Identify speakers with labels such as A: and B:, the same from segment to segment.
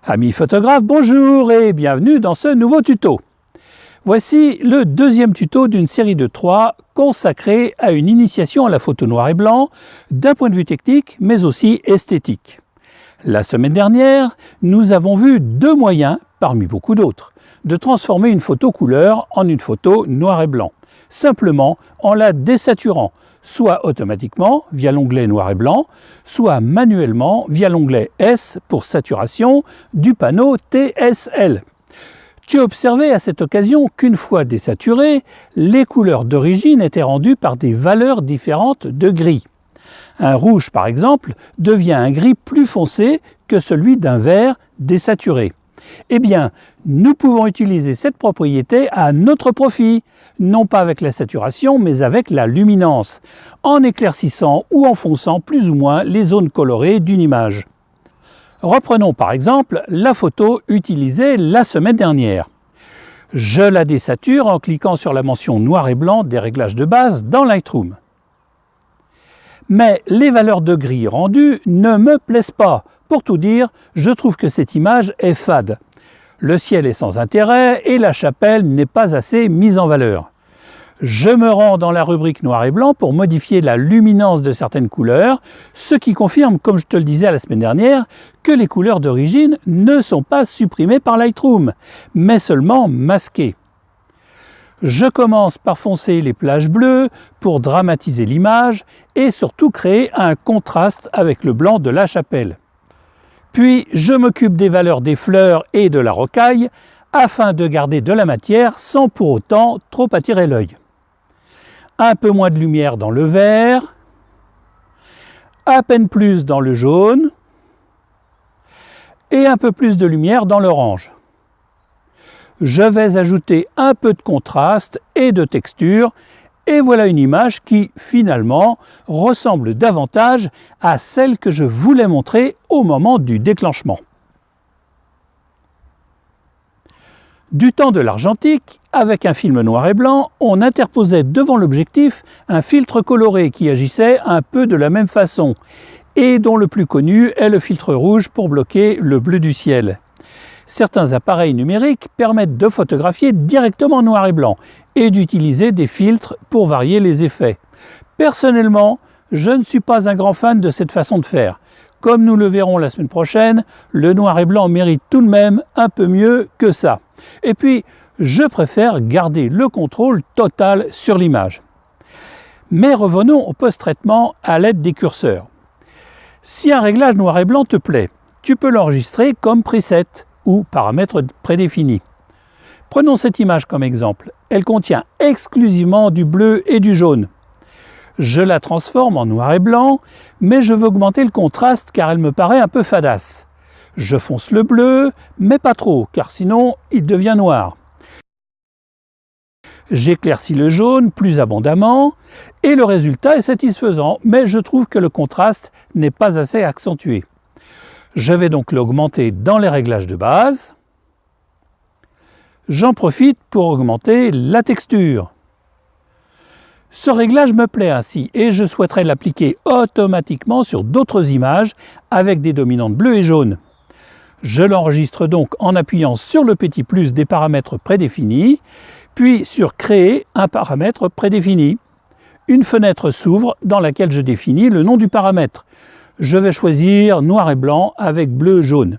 A: Amis photographes, bonjour et bienvenue dans ce nouveau tuto. Voici le deuxième tuto d'une série de 3 consacrée à une initiation à la photo noir et blanc d'un point de vue technique mais aussi esthétique. La semaine dernière, nous avons vu 2 moyens, parmi beaucoup d'autres, de transformer une photo couleur en une photo noir et blanc, simplement en la désaturant, soit automatiquement via l'onglet noir et blanc, soit manuellement via l'onglet S pour saturation du panneau TSL. Tu as observé à cette occasion qu'une fois désaturées, les couleurs d'origine étaient rendues par des valeurs différentes de gris. Un rouge par exemple devient un gris plus foncé que celui d'un vert désaturé. Eh bien, nous pouvons utiliser cette propriété à notre profit, non pas avec la saturation, mais avec la luminance, en éclaircissant ou en fonçant plus ou moins les zones colorées d'une image. Reprenons par exemple la photo utilisée la semaine dernière. Je la désature en cliquant sur la mention noir et blanc des réglages de base dans Lightroom. Mais les valeurs de gris rendues ne me plaisent pas. Pour tout dire, je trouve que cette image est fade. Le ciel est sans intérêt et la chapelle n'est pas assez mise en valeur. Je me rends dans la rubrique noir et blanc pour modifier la luminance de certaines couleurs, ce qui confirme, comme je te le disais la semaine dernière, que les couleurs d'origine ne sont pas supprimées par Lightroom, mais seulement masquées. Je commence par foncer les plages bleues pour dramatiser l'image et surtout créer un contraste avec le blanc de la chapelle. Puis je m'occupe des valeurs des fleurs et de la rocaille afin de garder de la matière sans pour autant trop attirer l'œil. Un peu moins de lumière dans le vert, à peine plus dans le jaune et un peu plus de lumière dans l'orange. Je vais ajouter un peu de contraste et de texture et voilà une image qui, finalement, ressemble davantage à celle que je voulais montrer au moment du déclenchement. Du temps de l'argentique, avec un film noir et blanc, on interposait devant l'objectif un filtre coloré qui agissait un peu de la même façon et dont le plus connu est le filtre rouge pour bloquer le bleu du ciel. Certains appareils numériques permettent de photographier directement en noir et blanc et d'utiliser des filtres pour varier les effets. Personnellement, je ne suis pas un grand fan de cette façon de faire. Comme nous le verrons la semaine prochaine, le noir et blanc mérite tout de même un peu mieux que ça. Et puis, je préfère garder le contrôle total sur l'image. Mais revenons au post-traitement à l'aide des curseurs. Si un réglage noir et blanc te plaît, tu peux l'enregistrer comme preset ou paramètres prédéfinis. Prenons cette image comme exemple. Elle contient exclusivement du bleu et du jaune. Je la transforme en noir et blanc, mais je veux augmenter le contraste car elle me paraît un peu fadasse. Je fonce le bleu, mais pas trop, car sinon il devient noir. J'éclaircis le jaune plus abondamment, et le résultat est satisfaisant, mais je trouve que le contraste n'est pas assez accentué. Je vais donc l'augmenter dans les réglages de base. J'en profite pour augmenter la texture. Ce réglage me plaît ainsi et je souhaiterais l'appliquer automatiquement sur d'autres images avec des dominantes bleues et jaunes. Je l'enregistre donc en appuyant sur le petit plus des paramètres prédéfinis, puis sur Créer un paramètre prédéfini. Une fenêtre s'ouvre dans laquelle je définis le nom du paramètre. Je vais choisir noir et blanc avec bleu-jaune.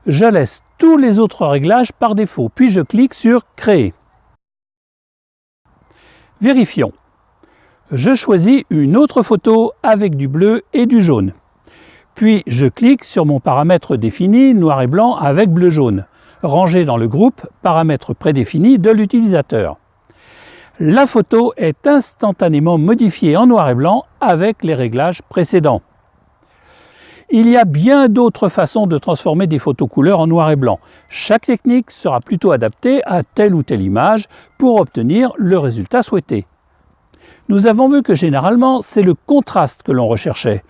A: Je laisse tous les autres réglages par défaut, puis je clique sur Créer. Vérifions. Je choisis une autre photo avec du bleu et du jaune. Puis je clique sur mon paramètre défini noir et blanc avec bleu-jaune, rangé dans le groupe paramètres prédéfinis de l'utilisateur. La photo est instantanément modifiée en noir et blanc avec les réglages précédents. Il y a bien d'autres façons de transformer des photos couleurs en noir et blanc. Chaque technique sera plutôt adaptée à telle ou telle image pour obtenir le résultat souhaité. Nous avons vu que généralement, c'est le contraste que l'on recherchait.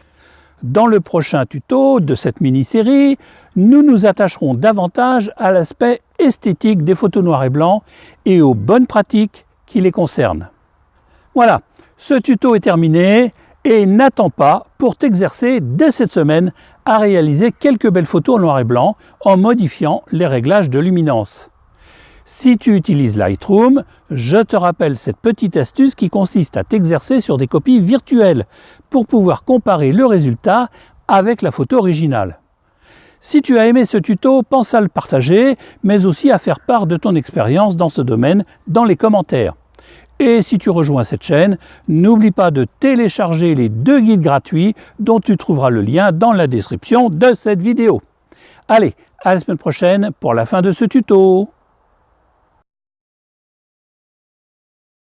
A: Dans le prochain tuto de cette mini-série, nous nous attacherons davantage à l'aspect esthétique des photos noir et blanc et aux bonnes pratiques qui les concernent. Voilà, ce tuto est terminé Et n'attends pas pour t'exercer dès cette semaine à réaliser quelques belles photos en noir et blanc en modifiant les réglages de luminance. Si tu utilises Lightroom, je te rappelle cette petite astuce qui consiste à t'exercer sur des copies virtuelles pour pouvoir comparer le résultat avec la photo originale. Si tu as aimé ce tuto, pense à le partager, mais aussi à faire part de ton expérience dans ce domaine dans les commentaires. Et si tu rejoins cette chaîne, n'oublie pas de télécharger les 2 guides gratuits dont tu trouveras le lien dans la description de cette vidéo. Allez, à la semaine prochaine pour la fin de ce tuto.